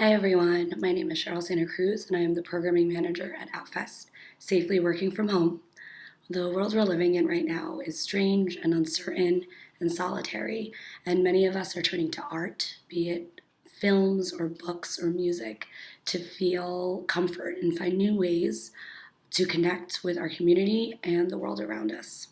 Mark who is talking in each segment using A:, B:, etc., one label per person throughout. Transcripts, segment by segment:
A: Hi everyone, my name is Cheryl Santa Cruz and I am the programming manager at Outfest, safely working from home. The world we're living in right now is strange and uncertain and solitary, and many of us are turning to art, be it films or books or music, to feel comfort and find new ways to connect with our community and the world around us.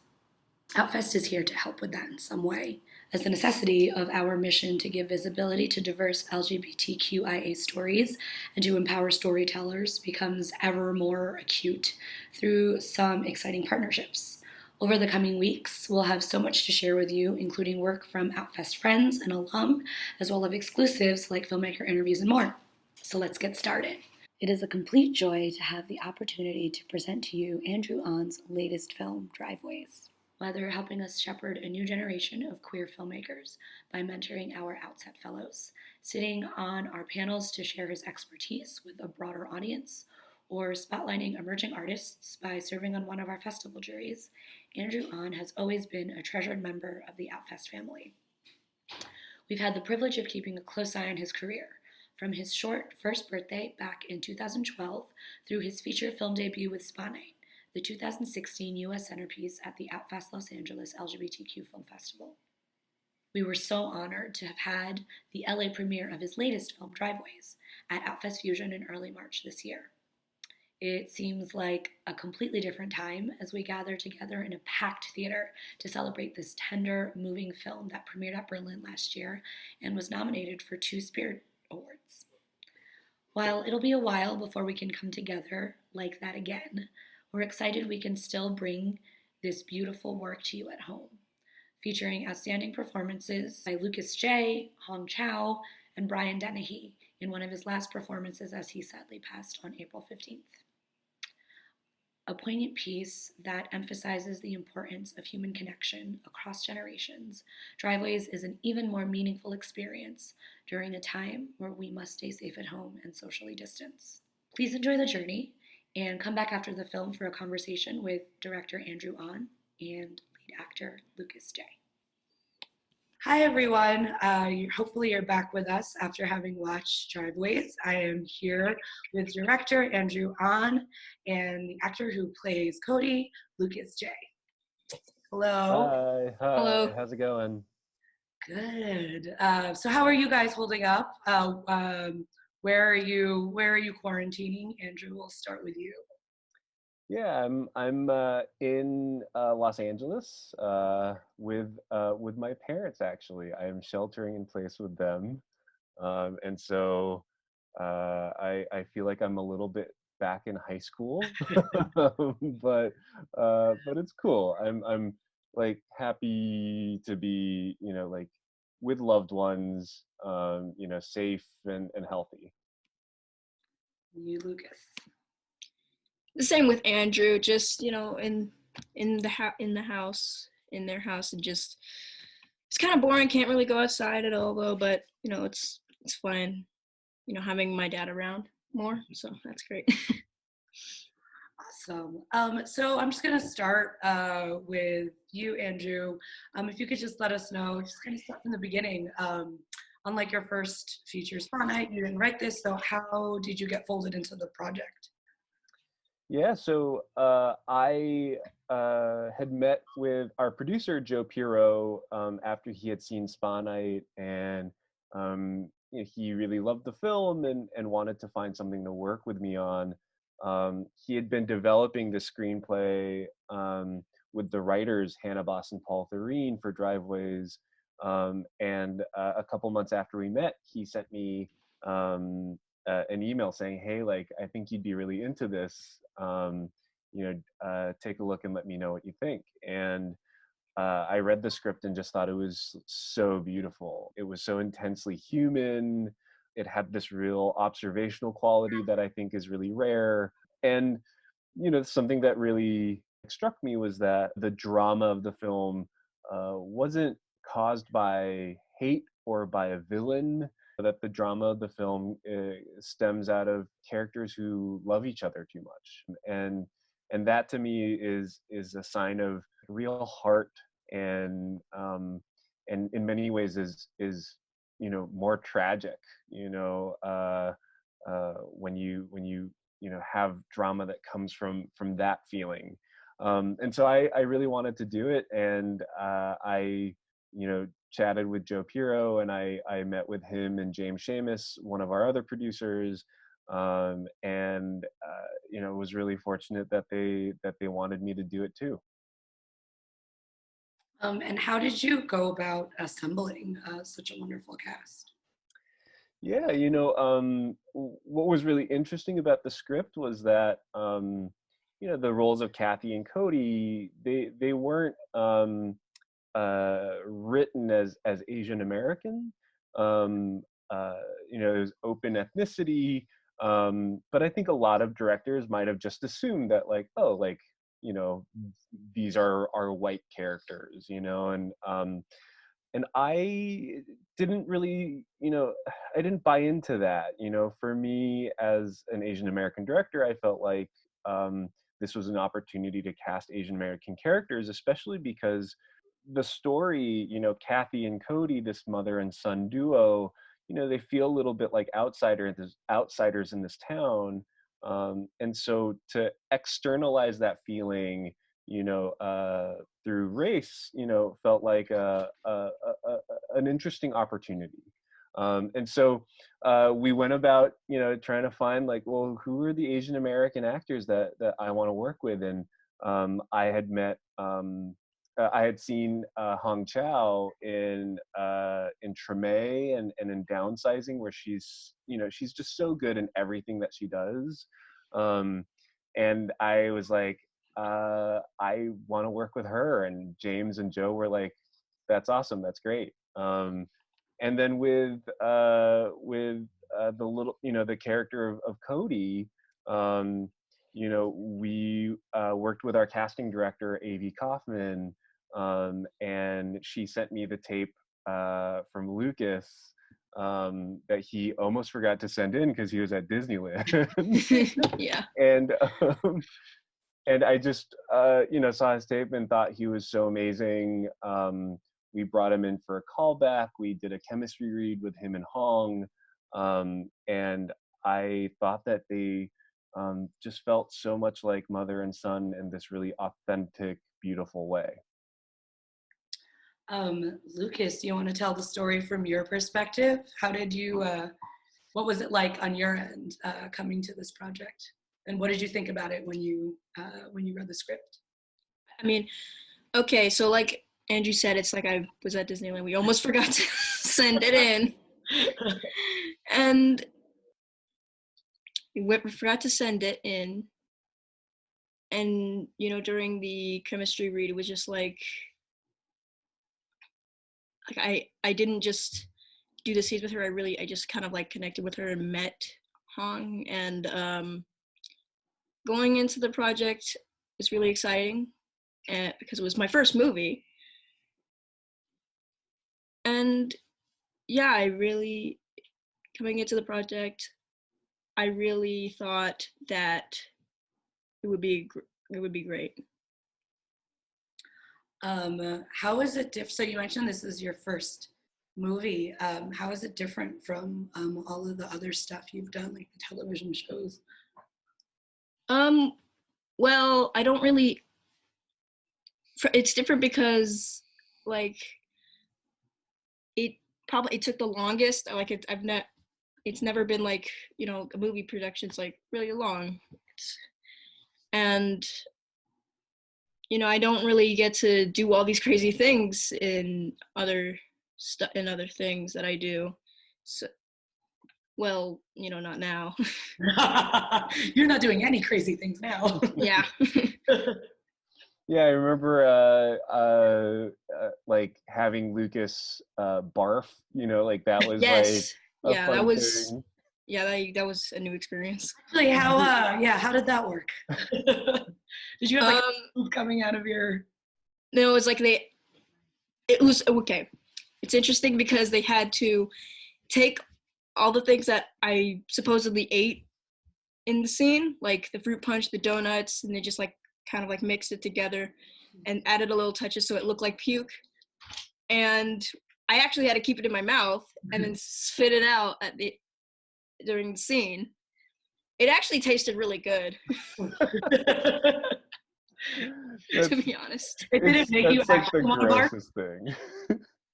A: Outfest is here to help with that in some way, as the necessity of our mission to give visibility to diverse LGBTQIA stories and to empower storytellers becomes ever more acute through some exciting partnerships. Over the coming weeks, we'll have so much to share with you, including work from Outfest friends and alum, as well as exclusives like filmmaker interviews and more. So let's get started. It is a complete joy to have the opportunity to present to you Andrew On's latest film, Driveways. Whether helping us shepherd a new generation of queer filmmakers by mentoring our Outset Fellows, sitting on our panels to share his expertise with a broader audience, or spotlighting emerging artists by serving on one of our festival juries, Andrew On has always been a treasured member of the Outfest family. We've had the privilege of keeping a close eye on his career, from his short first birthday back in 2012 through his feature film debut with Spa Night, the 2016 U.S. centerpiece at the Outfest Los Angeles LGBTQ Film Festival. We were so honored to have had the LA premiere of his latest film, Driveways, at Outfest Fusion in early March this year. It seems like a completely different time as we gather together in a packed theater to celebrate this tender, moving film that premiered at Berlin last year and was nominated for 2 Spirit Awards. While it'll be a while before we can come together like that again, we're excited we can still bring this beautiful work to you at home, featuring outstanding performances by Lucas J., Hong Chow, and Brian Dennehy in one of his last performances as he sadly passed on April 15th. A poignant piece that emphasizes the importance of human connection across generations, Driveways is an even more meaningful experience during a time where we must stay safe at home and socially distance. Please enjoy the journey and come back after the film for a conversation with director Andrew On and lead actor Lucas J. Hi everyone, hopefully you're back with us after having watched Driveways. I am here with director Andrew On and the actor who plays Cody, Lucas J. Hello.
B: Hi,
C: Hello.
B: how's it going?
A: Good. So how are you guys holding up? Where are you quarantining? Andrew, we'll start with you.
B: Yeah, I'm in Los Angeles with my parents actually. I am sheltering in place with them, and so I feel like I'm a little bit back in high school, but it's cool. I'm like happy to be like with loved ones, safe and healthy.
A: You, Lucas.
C: The same with Andrew. Just in their house, and just it's kind of boring. Can't really go outside at all though. But it's fun. Having my dad around more, so that's great.
A: Awesome. So I'm just going to start with you, Andrew. If you could just let us know, just kind of start from the beginning. Unlike your first feature Spotlight, you didn't write this, so how did you get folded into the project?
B: Yeah, so I had met with our producer Joe Piro after he had seen Spa Night, and he really loved the film and wanted to find something to work with me on. He had been developing the screenplay with the writers Hannah Boss and Paul Thureen for Driveways, and a couple months after we met, he sent me an email saying, "Hey, like I think you'd be really into this. Take a look and let me know what you think." And I read the script and just thought it was so beautiful. It was so intensely human. It had this real observational quality that I think is really rare. And, something that really struck me was that the drama of the film wasn't caused by hate or by a villain, that the drama of the film stems out of characters who love each other too much. And that to me is a sign of real heart, and in many ways is more tragic. have drama that comes from that feeling. And so I really wanted to do it, and I chatted with Joe Piro, and I met with him and James Seamus, one of our other producers, and was really fortunate that they wanted me to do it too.
A: And how did you go about assembling such a wonderful cast?
B: Yeah, what was really interesting about the script was that the roles of Kathy and Cody, they weren't written as Asian American. It was open ethnicity, but I think a lot of directors might have just assumed that, like, oh, like, these are white characters, and I didn't really, I didn't buy into that. For me as an Asian American director, I felt like this was an opportunity to cast Asian American characters, especially because the story, Kathy and Cody, this mother and son duo, they feel a little bit like outsiders in this town. And so to externalize that feeling, through race, felt like an interesting opportunity. And so we went about, trying to find, like, well, who are the Asian American actors that I want to work with? And I had met, I had seen Hong Chow in Treme and in Downsizing, where she's just so good in everything that she does. And I was like, I want to work with her. And James and Joe were like, that's awesome, that's great. And then with the little, the character of Cody, we worked with our casting director, A.V. Kaufman, and she sent me the tape from Lucas that he almost forgot to send in because he was at Disneyland.
C: Yeah.
B: And I just, saw his tape and thought he was so amazing. We brought him in for a callback. We did a chemistry read with him and Hong. And I thought that they just felt so much like mother and son in this really authentic, beautiful way.
A: Lucas, do you want to tell the story from your perspective? How did you, what was it like on your end coming to this project? And what did you think about it when you read the script?
C: I mean, okay, so like Andrew said, it's like I was at Disneyland. We almost forgot to send it in. And we forgot to send it in. And, during the chemistry read, it was just like I didn't just do the scenes with her. I just kind of like connected with her and met Hong. And going into the project was really exciting because it was my first movie. And yeah, coming into the project, I really thought that it would be great.
A: How is it different? So you mentioned this is your first movie. How is it different from all of the other stuff you've done, like the television shows?
C: Well, I don't really. It's different because, like, it took the longest. Like, it's never been like, a movie production's like really long. And I don't really get to do all these crazy things in other things that I do. So, well, not now.
A: You're not doing any crazy things now.
C: Yeah.
B: Yeah, I remember like having Lucas barf, like that was
C: yes.
B: like a
C: yeah,
B: fun
C: that was
B: thing.
C: yeah, that was a new experience.
A: Actually, how did that work? Did you have like food coming out of your?
C: No, it was like it was okay. It's interesting because they had to take all the things that I supposedly ate in the scene, like the fruit punch, the donuts, and they just like kind of like mixed it together and added a little touches so it looked like puke. And I actually had to keep it in my mouth and then spit it out during the scene. It actually tasted really good, to
B: That's
C: be honest.
A: It didn't make you
B: that's like the
A: actually want to barf.
B: grossest thing.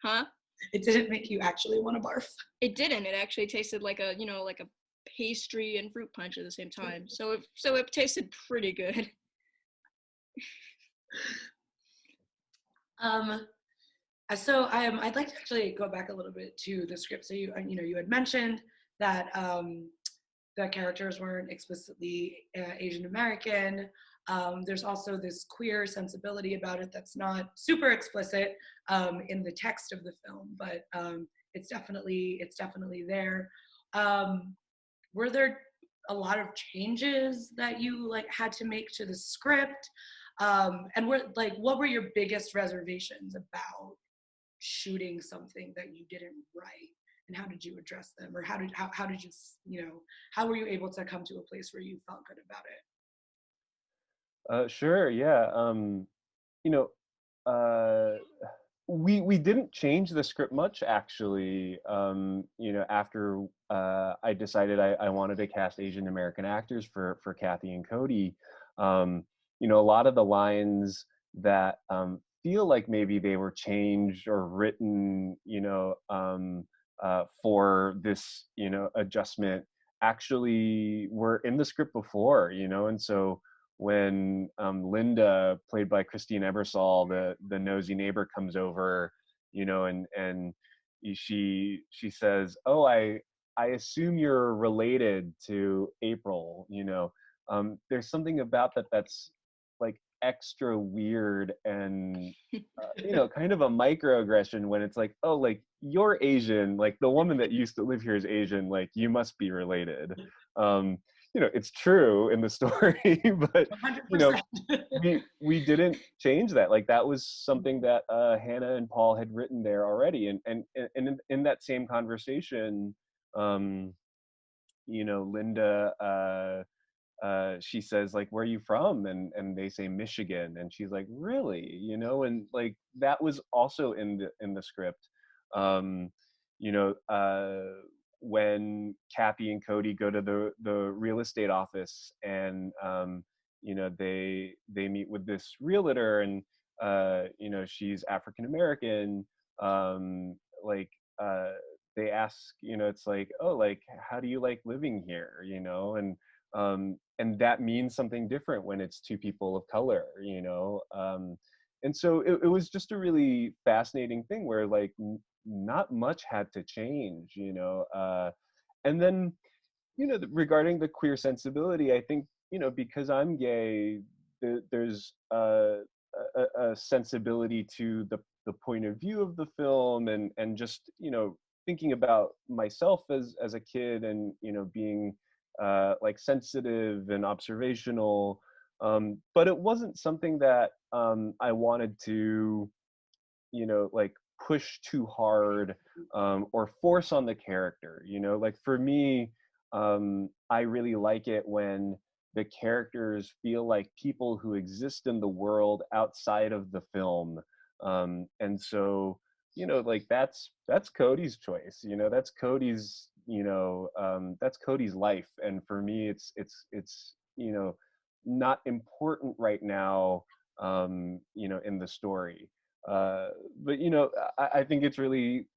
C: Huh?
A: It didn't make you actually want to barf.
C: It didn't. It actually tasted like a, like a pastry and fruit punch at the same time. So it tasted pretty good.
A: Um, I'd like to actually go back a little bit to the script. So you had mentioned that the characters weren't explicitly Asian American. There's also this queer sensibility about it that's not super explicit in the text of the film, but it's definitely there. Were there a lot of changes that you like had to make to the script? And what were your biggest reservations about shooting something that you didn't write, and how did you address them, or how did you how were you able to come to a place where you felt good about it?
B: Sure, yeah. You know, uh, we didn't change the script much actually. After I decided I wanted to cast Asian American actors for Kathy and Cody, a lot of the lines that feel like maybe they were changed or written, for this, adjustment actually were in the script before, and so when Linda, played by Christine Ebersol, the nosy neighbor, comes over, and she says, "Oh, I assume you're related to April." There's something about that that's like extra weird and kind of a microaggression when it's like, "Oh, like you're Asian, like the woman that used to live here is Asian, like you must be related." Um, it's true in the story, but you know
A: 100%.
B: we didn't change that. Like that was something that Hannah and Paul had written there already, and in that same conversation, um Linda, she says like, "Where are you from?" And they say Michigan, and she's like, "Really?" And like that was also in the script. um you know uh when Kathy and Cody go to the real estate office, and they meet with this realtor, and she's African American. Like they ask, it's like, "Oh, like how do you like living here?" And that means something different when it's two people of color. And so it was just a really fascinating thing where like not much had to change. And then regarding the queer sensibility, I think because I'm gay, there's a sensibility to the point of view of the film, and just thinking about myself as a kid, and being like sensitive and observational. But it wasn't something that I wanted to like push too hard, or force on the character. Like for me, I really like it when the characters feel like people who exist in the world outside of the film. And so like that's Cody's choice. That's Cody's life, and for me it's not important right now, in the story. But I think it's really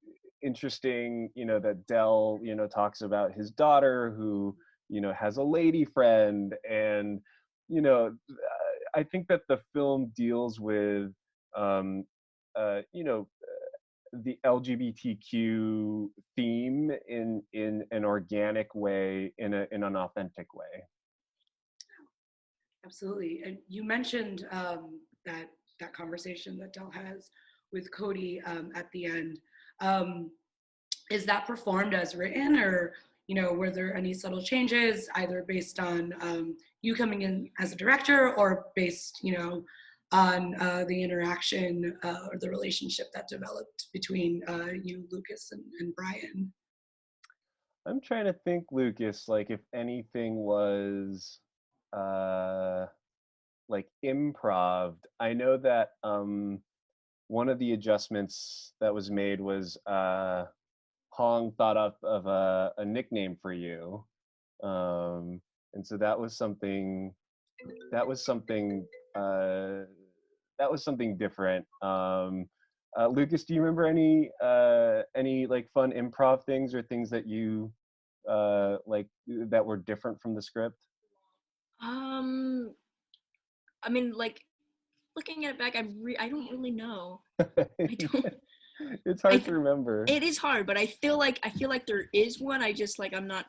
B: interesting, that Dell, talks about his daughter who, has a lady friend, and I think that the film deals with, um, uh, you know, the LGBTQ theme in an organic way, in an authentic way.
A: Absolutely. And you mentioned that conversation that Dell has with Cody at the end. Um, is that performed as written, or were there any subtle changes, either based on you coming in as a director, or based on the interaction or the relationship that developed between you, Lucas, and Brian?
B: I'm trying to think, Lucas, like if anything was uh like improv. I know that one of the adjustments that was made was Hong thought up of a nickname for you. And so that was something that was something uh, that was something different. Lucas, do you remember any like fun improv things or things that you like that were different from the script?
C: Um, I mean, like looking at it back, I don't really know. I don't.
B: It's
C: I
B: hard to
C: th-
B: remember.
C: it is hard, but I feel like there is one. I just like I'm not.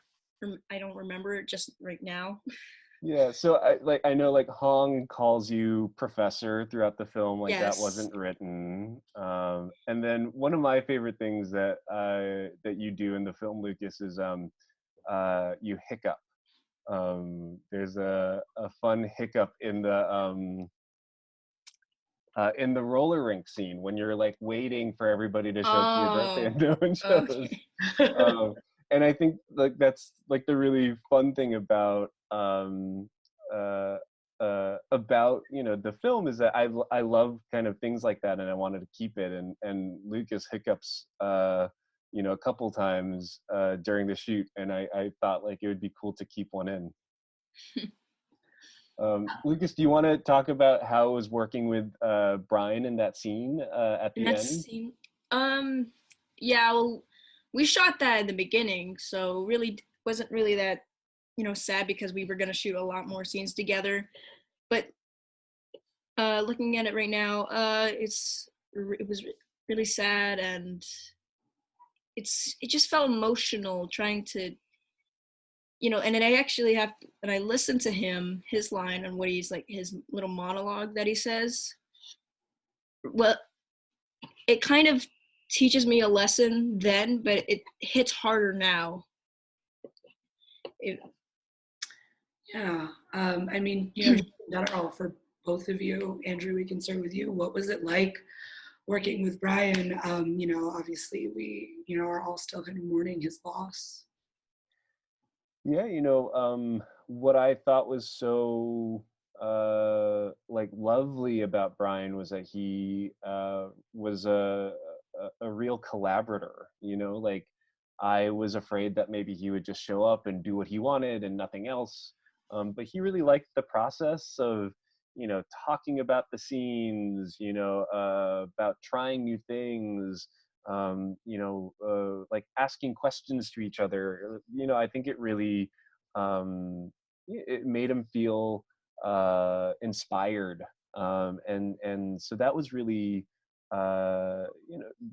C: I don't remember it just right now.
B: Yeah, so I know like Hong calls you professor throughout the film, like that
C: Yes.
B: wasn't written. And then one of my favorite things that you do in the film, Lucas, is you hiccup. There's a fun hiccup in the roller rink scene when you're like waiting for everybody to show up for your birthday
C: Oh.
B: and no one shows.
C: Okay.
B: Um, and I think like that's like the really fun thing uh, about the film is that I love kind of things like that and I wanted to keep it, and Lucas hiccups a couple times during the shoot, and I thought like it would be cool to keep one in. Lucas, do you want to talk about how it was working with Brian in that scene at
C: And
B: the
C: that's
B: end?
C: um, yeah. Well, we shot that in the beginning, so really wasn't really that sad because we were gonna shoot a lot more scenes together. But looking at it right now, it was really sad, and it just felt emotional trying to and then I actually have and I listened to his line on what he's like his little monologue that he says. Well, it kind of teaches me a lesson then, but it hits harder now. It,
A: Yeah. I mean, just in general, for both of you, Andrew, we can start with you. What was it like working with Brian? Obviously we, are all still kind of mourning his loss.
B: Yeah, what I thought was so like lovely about Brian was that he was a real collaborator, like I was afraid that maybe he would just show up and do what he wanted and nothing else. But he really liked the process of, talking about the scenes, about trying new things, like asking questions to each other. I think it really it made him feel inspired, and so that was really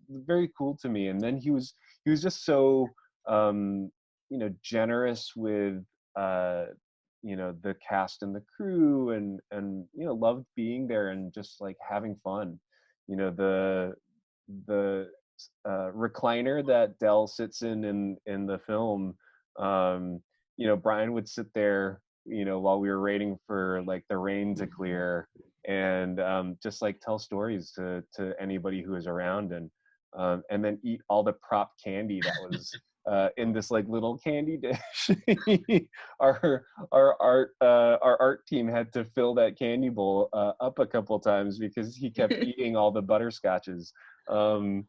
B: very cool to me. And then he was just so generous with uh, the cast and the crew, and loved being there and just like having fun. The recliner that Dell sits in the film, Brian would sit there, while we were waiting for like the rain to clear, and just like tell stories to anybody who was around, and then eat all the prop candy that was in this like little candy dish. Our art team had to fill that candy bowl up a couple times because he kept eating all the butterscotches. Um,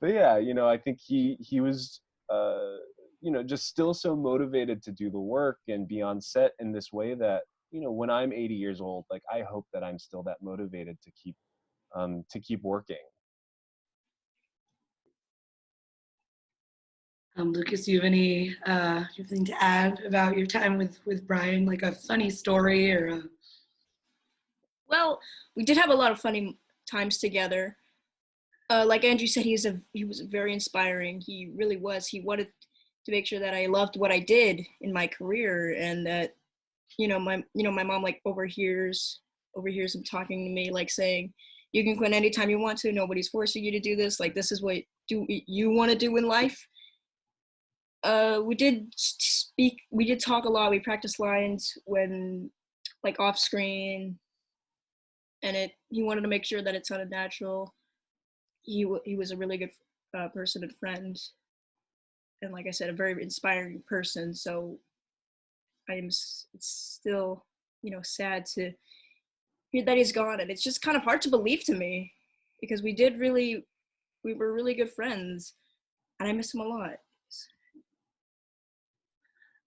B: but yeah, I think he was just still so motivated to do the work and be on set in this way that when I'm 80 years old, like I hope that I'm still that motivated to keep working.
A: Lucas, do you have anything to add about your time with Brian, like a funny story or a...
C: well, we did have a lot of funny times together. Like Andrew said, he was very inspiring. He really was. He wanted to make sure that I loved what I did in my career, and that my mom like overhears him talking to me, like saying, "You can quit anytime you want to. Nobody's forcing you to do this. Like this is what do you want to do in life." We did speak. We did talk a lot. We practiced lines when like off screen, and he wanted to make sure that it sounded natural. He was a really good person and friend, and like I said, a very inspiring person. So it's still sad to hear that he's gone, and it's just kind of hard to believe to me because we were really good friends, and I miss him a lot.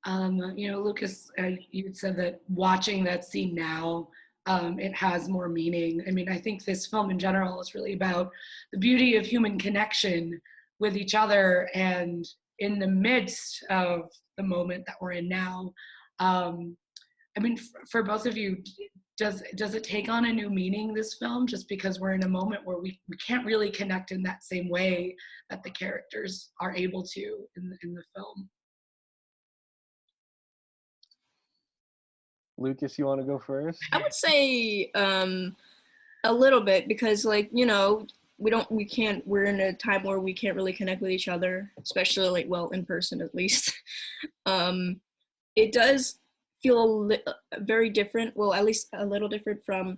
A: Lucas, you said that watching that scene now, it has more meaning. I mean, I think this film in general is really about the beauty of human connection with each other, and in the midst of the moment that we're in now. Um, I mean, for both of you, does it take on a new meaning, this film, just because we're in a moment where we can't really connect in that same way that the characters are able to in the film?
B: Lucas, you want to go first?
C: I would say a little bit, because like, we're in a time where we can't really connect with each other, especially like, well, in person at least. um it does feel very different, well, at least a little different from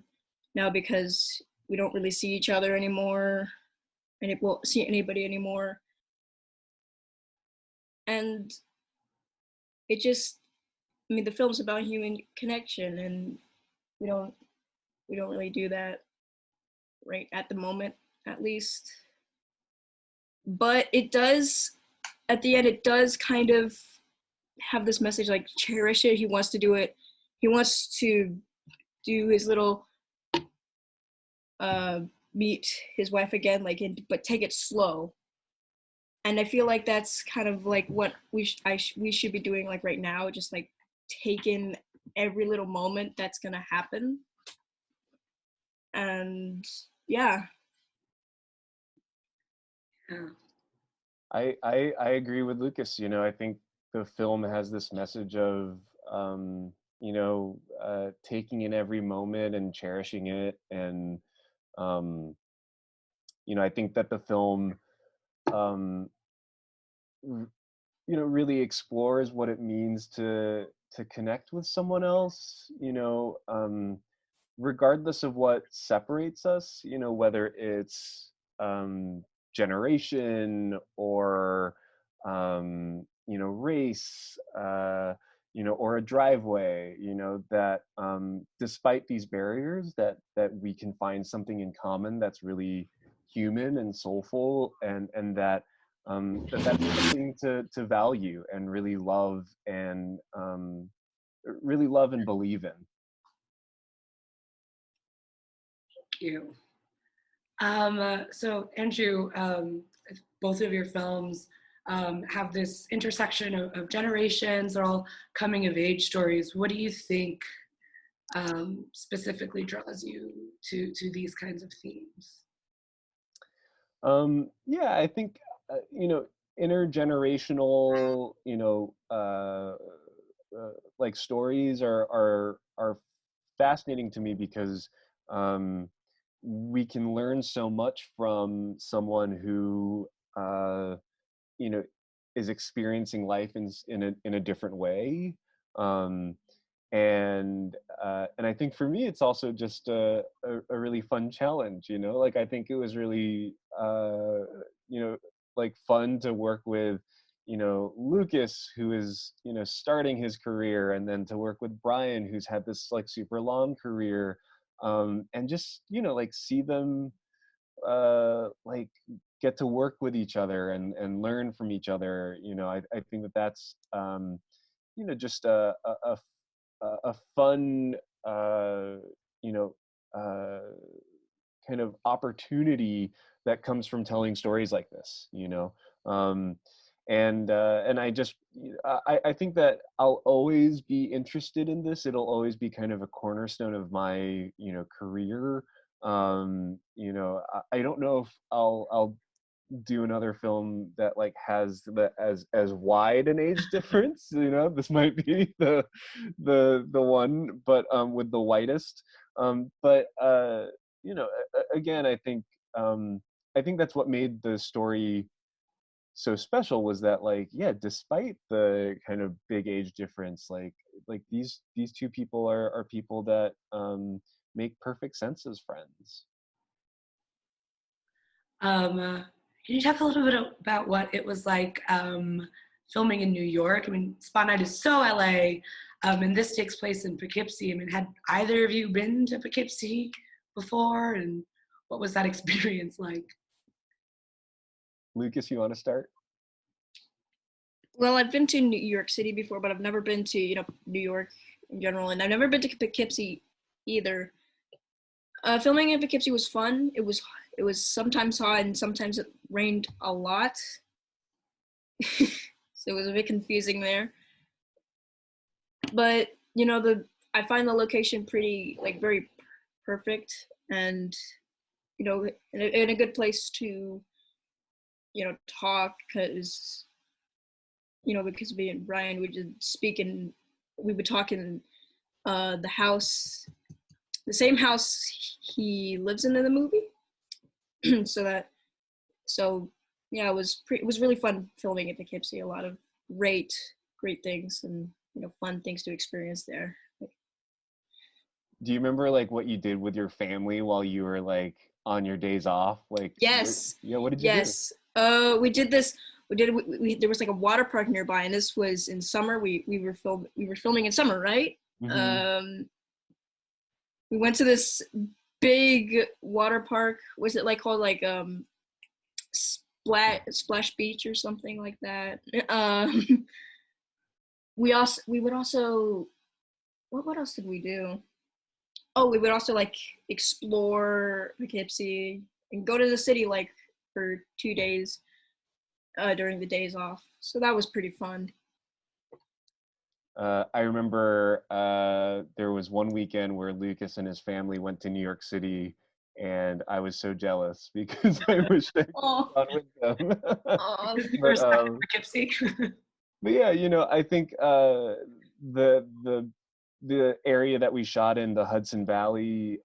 C: now, because we don't really see each other anymore, and it won't see anybody anymore. And it just, I mean, the film's about human connection, and we don't we don't really do that right at the moment, at least. But it does, at the end, it does kind of have this message like, cherish it. He wants to do it. He wants to do his little uh meet his wife again, like, but take it slow. And I feel like that's kind of like what we should be doing, like, right now, just like take in every little moment that's gonna happen. And yeah.
A: Yeah.
B: I agree with Lucas. I think the film has this message of taking in every moment and cherishing it, and um, I think that the film um, really explores what it means to connect with someone else. Regardless of what separates us, whether it's generation or race, or a driveway, that despite these barriers, that we can find something in common that's really human and soulful, and that's something to value and really love and believe in.
A: You. So Andrew, both of your films have this intersection of generations. They're all coming of age stories. What do you think specifically draws you to these kinds of themes?
B: Yeah, I think intergenerational, like stories are fascinating to me because we can learn so much from someone who uh, you know is experiencing life in a different way. Um, and I think for me it's also just a really fun challenge. Like, I think it was really you know like fun to work with Lucas, who is starting his career, and then to work with Brian, who's had this like super long career, and just like see them like get to work with each other and learn from each other. I think that's just a fun uh, you know uh, kind of opportunity that comes from telling stories like this. um, and I think that I'll always be interested in this. It'll always be kind of a cornerstone of my career. I don't know if I'll do another film that like has as wide an age difference. This might be the one, but with the widest. But again, I think that's what made the story so special, was that, like, yeah, despite the kind of big age difference, like these two people are people that make perfect sense as friends.
A: Can you talk a little bit about what it was like filming in New York? I mean, Spot Night is so LA, and this takes place in Poughkeepsie. I mean, had either of you been to Poughkeepsie before, and what was that experience like?
B: Lucas, you want to start?
C: Well, I've been to New York City before, but I've never been to, New York in general, and I've never been to Poughkeepsie either. Filming in Poughkeepsie was fun. It was sometimes hot and sometimes it rained a lot, so it was a bit confusing there. But the I find the location pretty like very perfect, and in a good place to talk, because me and Brian would just speak, and we would talk in the house, the same house he lives in the movie. so that so yeah, it was really fun filming at Poughkeepsie. A lot of great things, and fun things to experience there.
B: Do you remember like what you did with your family while you were like on your days off? Like,
C: Yes,
B: yeah, what did you do?
C: yes. We did this. There was like a water park nearby, and this was in summer. We were filming in summer, right?
B: Mm-hmm.
C: We went to this big water park. Was it like called like Splash Beach or something like that? We would also what else did we do? Oh, we would also like explore Poughkeepsie and go to the city like for 2 days during the days off. So that was pretty fun.
B: I remember there was one weekend where Lucas and his family went to New York City, and I was so jealous because I wish I could
C: Oh,
B: have gone with them.
C: oh,
A: You were
B: but
A: stuck in Poughkeepsie.
B: but yeah, I think the the area that we shot in, the Hudson Valley,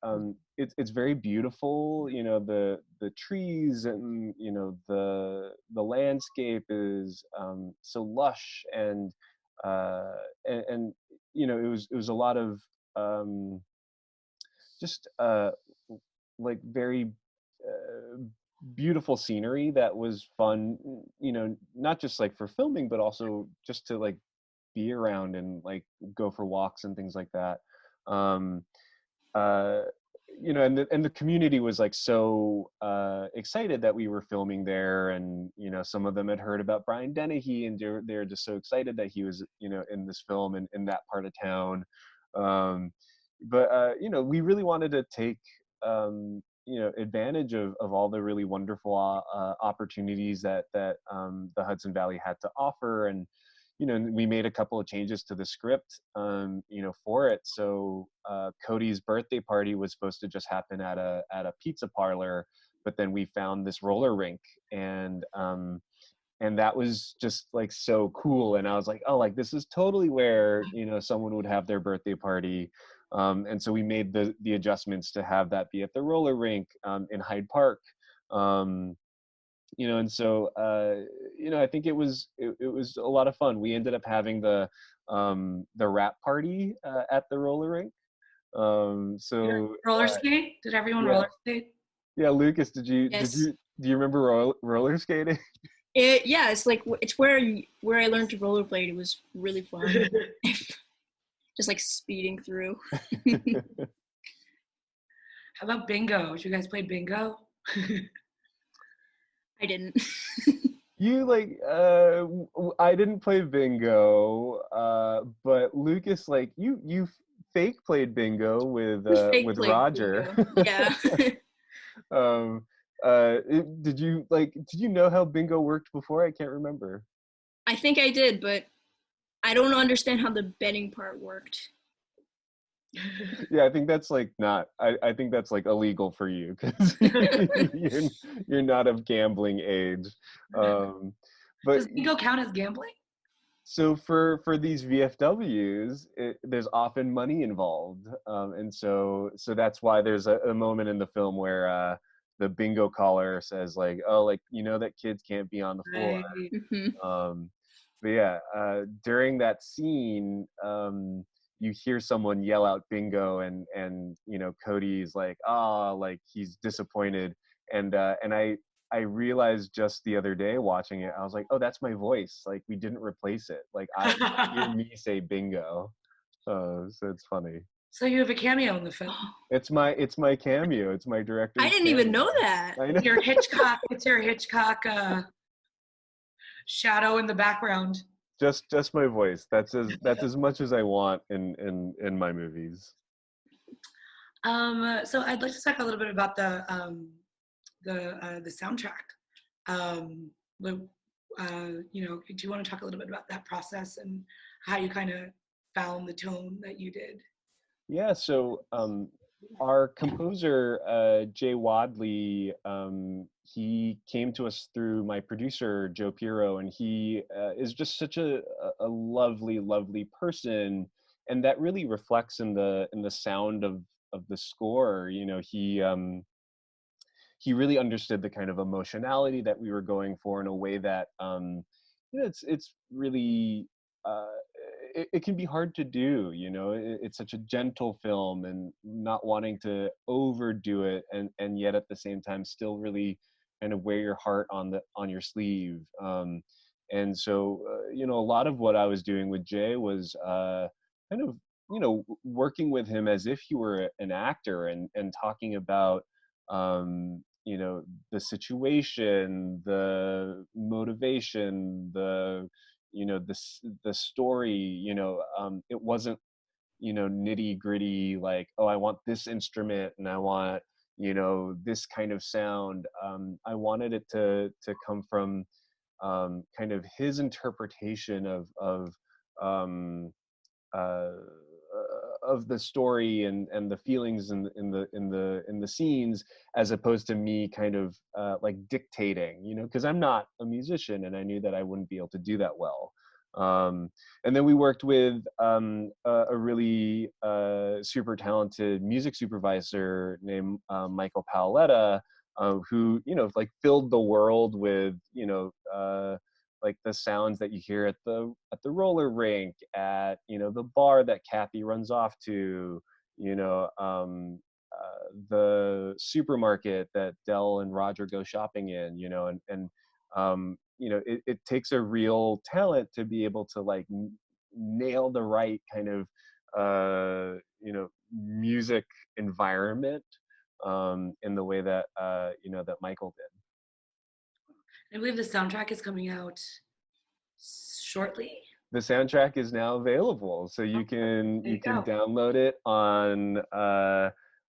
B: it's very beautiful. The trees and the landscape is so lush, uh, and it was a lot of um, just like very uh, beautiful scenery that was fun. Not just like for filming, but also just to like be around and like go for walks and things like that. Um, uh, and the community was like so excited that we were filming there, and some of them had heard about Brian Dennehy, and they're just so excited that he was in this film and in that part of town. Um, but we really wanted to take advantage of all the really wonderful opportunities that the Hudson Valley had to offer. And we made a couple of changes to the script for it. So Cody's birthday party was supposed to just happen at a pizza parlor, but then we found this roller rink, and that was just like so cool. And I was like, oh, like this is totally where someone would have their birthday party. And so we made the adjustments to have that be at the roller rink in Hyde Park. And so I think it was a lot of fun. We ended up having the wrap party at the roller rink. So
A: Roller skate? Did everyone
B: yeah,
A: roller skate?
B: yeah. Lucas, did you
C: yes.
B: do you remember roller skating?
C: Yeah, it's where I learned to rollerblade. It was really fun. Just like speeding through.
A: How about bingo? Did you guys play bingo?
C: I didn't.
B: You like I didn't play bingo, but Lucas, like you fake played bingo
C: Fake
B: with
C: played
B: Roger.
C: bingo. Yeah.
B: um did you know how bingo worked before? I can't remember.
C: I think I did, but I don't understand how the betting part worked.
B: Yeah, I think that's like not I think that's like illegal for you because you're not of gambling age. um but
A: Does bingo count as gambling?
B: So for these VFWs, there's often money involved, and so that's why there's a moment in the film where the bingo caller says like, "Oh, like that kids can't be on the floor."
A: Right.
C: Mm-hmm.
B: But yeah, during that scene, you hear someone yell out "bingo," and Cody's like, "Ah," like he's disappointed, and I realized just the other day watching it, I was like, oh, that's my voice. Like we didn't replace it. Like you hear me say bingo. So it's funny.
A: So you have a cameo in the film.
B: It's my cameo. It's my director's
C: I didn't
B: cameo.
C: even know that.
B: I know.
A: It's your Hitchcock shadow in the background.
B: Just my voice. That's as much as I want in my movies.
A: So I'd like to talk a little bit about the soundtrack. Um, the, do you want to talk a little bit about that process and how you kind of found the tone that you did?
B: Yeah, so our composer, Jay Wadley, he came to us through my producer, Joe Piro, and he is just such a lovely, lovely person. And that really reflects in the sound of the score. You know, he really understood the kind of emotionality that we were going for in a way that it's really it can be hard to do. You know, it's such a gentle film, and not wanting to overdo it, and yet at the same time still really kind of wear your heart on your sleeve. And so a lot of what I was doing with Jay was kind of working with him as if he were an actor, and talking about the situation, the motivation, the story. It wasn't nitty gritty, like, oh, I want this instrument and I want this kind of sound. I wanted it to come from kind of his interpretation um, uh, of the story, and the feelings in the scenes, as opposed to me kind of like dictating, because I'm not a musician, and I knew that I wouldn't be able to do that well. And then we worked with a really super talented music supervisor named Michael Paoletta, who like filled the world with like the sounds that you hear at the roller rink, at the bar that Kathy runs off to, the supermarket that Dell and Roger go shopping in, it takes a real talent to be able to like nail the right kind of music environment in the way that that Michael did.
A: I believe the soundtrack is coming out shortly.
B: The soundtrack is now available, so you can download it on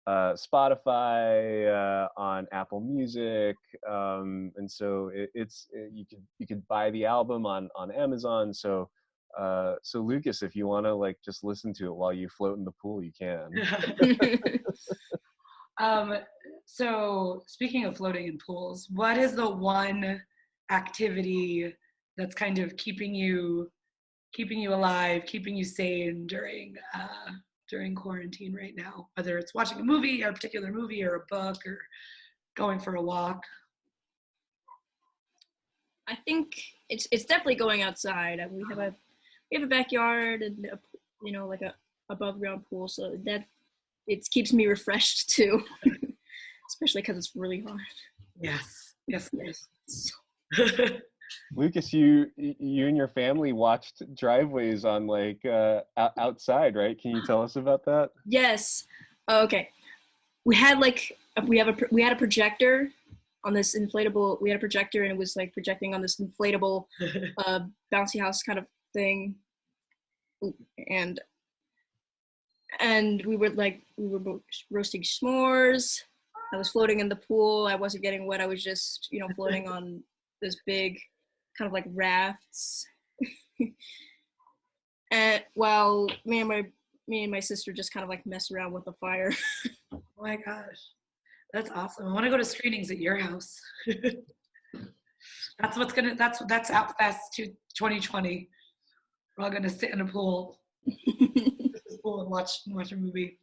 B: Spotify, on Apple Music, and so you could buy the album on Amazon. So Lucas, if you want to like just listen to it while you float in the pool, you can.
A: So speaking of floating in pools, what is the one activity that's kind of keeping you alive, keeping you sane during quarantine right now? Whether it's watching a movie, or a particular movie, or a book, or going for a walk.
C: I think it's definitely going outside. We have a backyard and like a above ground pool, so that it keeps me refreshed too. Especially because it's really hard.
A: Yes.
B: Lucas, you and your family watched Driveways on like outside, right? Can you tell us about that?
C: Yes. Okay. We had a projector on this inflatable. We had a projector, and it was like projecting on this inflatable bouncy house kind of thing, and we were roasting s'mores. I was floating in the pool. I wasn't getting wet. I was just floating on this big kind of like rafts, and while me and my sister just kind of like mess around with the fire.
A: Oh my gosh, that's awesome! I want to go to screenings at your house. That's Outfest 2020. We're all gonna sit in a pool, and watch a movie.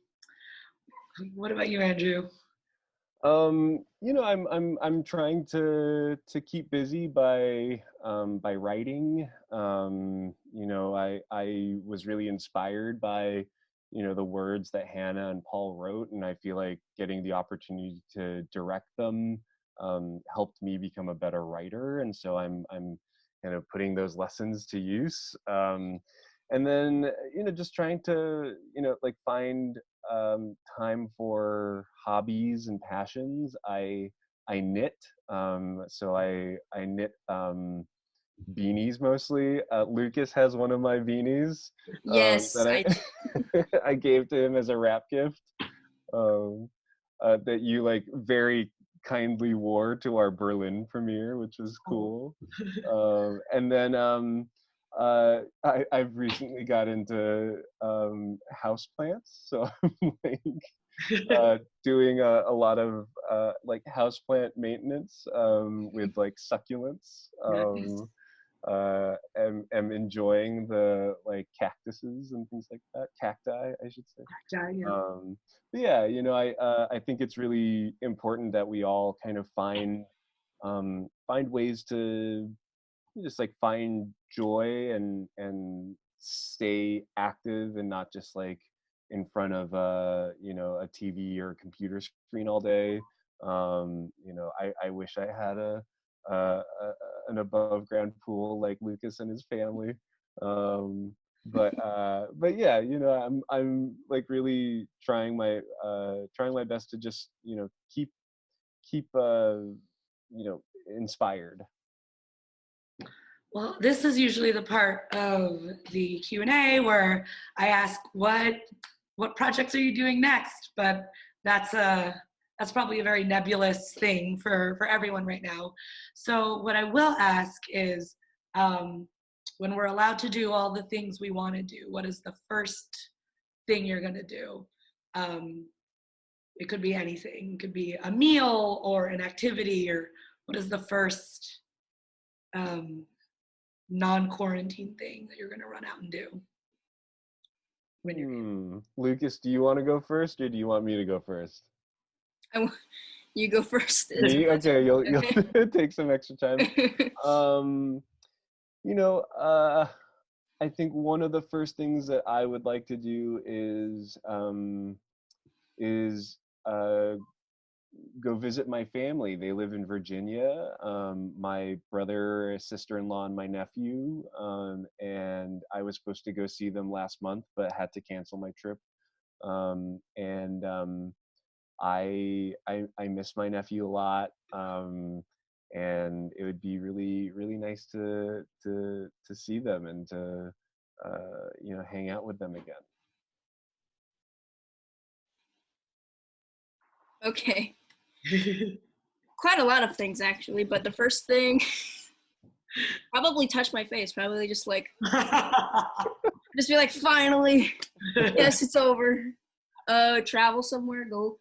A: What about you, Andrew?
B: I'm trying to keep busy by writing. I was really inspired by the words that Hannah and Paul wrote, and I feel like getting the opportunity to direct them helped me become a better writer, and so I'm kind of putting those lessons to use. And then just trying to like find time for hobbies and passions. I knit, so I knit beanies mostly. Lucas has one of my beanies
C: Yes,
B: that I I gave to him as a wrap gift. Um, that you like very kindly wore to our Berlin premiere, which was cool. And then I've recently got into houseplants, so I'm like doing a lot of like houseplant maintenance with like succulents.
A: Nice.
B: Am enjoying the like cactuses and things like that, cacti, I should say.
A: Yeah, yeah.
B: But yeah, you know, I think it's really important that we all kind of find ways to just like find joy and stay active and not just like in front of you know, a TV or a computer screen all day. You know, I wish I had a an above ground pool like Lucas and his family. But yeah, you know, I'm like really trying my best to just, you know, keep you know, inspired.
A: Well, this is usually the part of the Q&A where I ask what projects are you doing next, but that's probably a very nebulous thing for everyone right now. So what I will ask is, when we're allowed to do all the things we want to do, what is the first thing you're going to do? It could be anything. It could be a meal or an activity, or what is the first um, non-quarantine thing that you're going to run out and do when you're
B: Lucas, do you want to go first, or do you want me to go first?
C: You go first.
B: Me? Okay, you'll
C: Okay.
B: take some extra time. Um, you know, I think one of the first things that I would like to do is go visit my family. They live in Virginia. My brother, sister-in-law, and my nephew. And I was supposed to go see them last month, but had to cancel my trip. And I miss my nephew a lot. And it would be really nice to see them and to you know, hang out with them again.
C: Okay.
A: doing?
C: Quite a lot of things actually, but the first thing probably touch my face. Probably just like just be like, finally, yes, it's over. Travel somewhere, go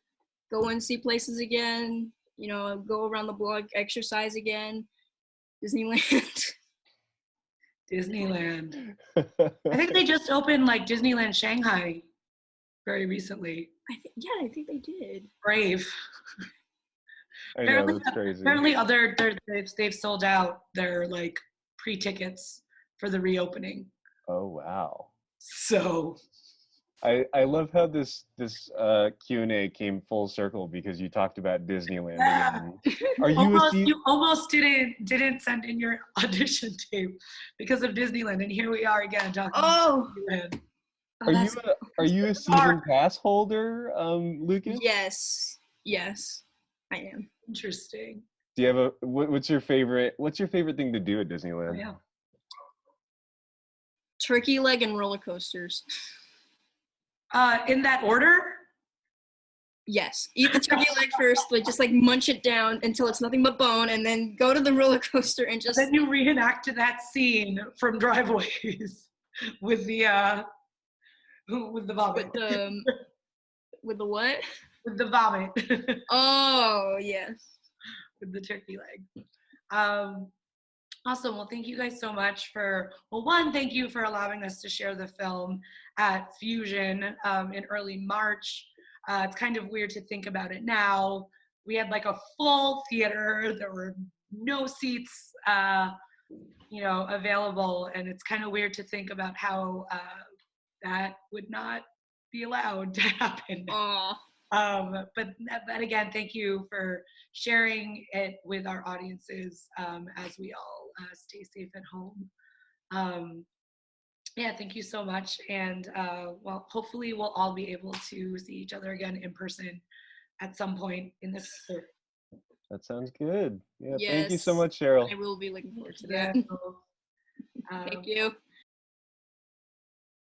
C: and see places again. You know, go around the block, exercise again. Disneyland.
A: Disneyland. I think they just opened like Disneyland Shanghai very recently.
C: I think they did.
A: Brave.
B: I know,
A: Apparently,
B: that's crazy.
A: apparently they've sold out their like pre-tickets for the reopening.
B: Oh wow.
A: So
B: I love how this Q&A came full circle because you talked about Disneyland
A: yeah,
B: again. Are you a
A: you almost didn't send in your audition tape because of Disneyland, and here we are again talking
C: Oh,
A: about Disneyland.
B: are you a season pass holder, Lucas?
C: yes, I am.
A: Interesting.
B: Do you have what's your favorite thing to do at Disneyland?
A: Oh, yeah.
C: Turkey leg and roller coasters.
A: In that order?
C: Yes, eat the turkey leg first, like just like munch it down until it's nothing but bone, and then go to the roller coaster and just.
A: Then you reenact that scene from Driveways with the vomit.
C: With the what?
A: With the vomit.
C: Oh yes.
A: With the turkey leg. Awesome. Well, thank you guys so much thank you for allowing us to share the film at Fusion in early March. It's kind of weird to think about it now. We had like a full theater. There were no seats, you know, available. And it's kind of weird to think about how that would not be allowed to happen.
C: Aww.
A: But again, thank you for sharing it with our audiences as we all stay safe at home. Yeah, thank you so much. And well, hopefully we'll all be able to see each other again in person at some point in the future.
B: That sounds good. Yeah,
C: Yes.
B: thank you so much, Cheryl.
C: I will be looking forward to
A: Yeah,
C: that.
A: so
C: Thank you.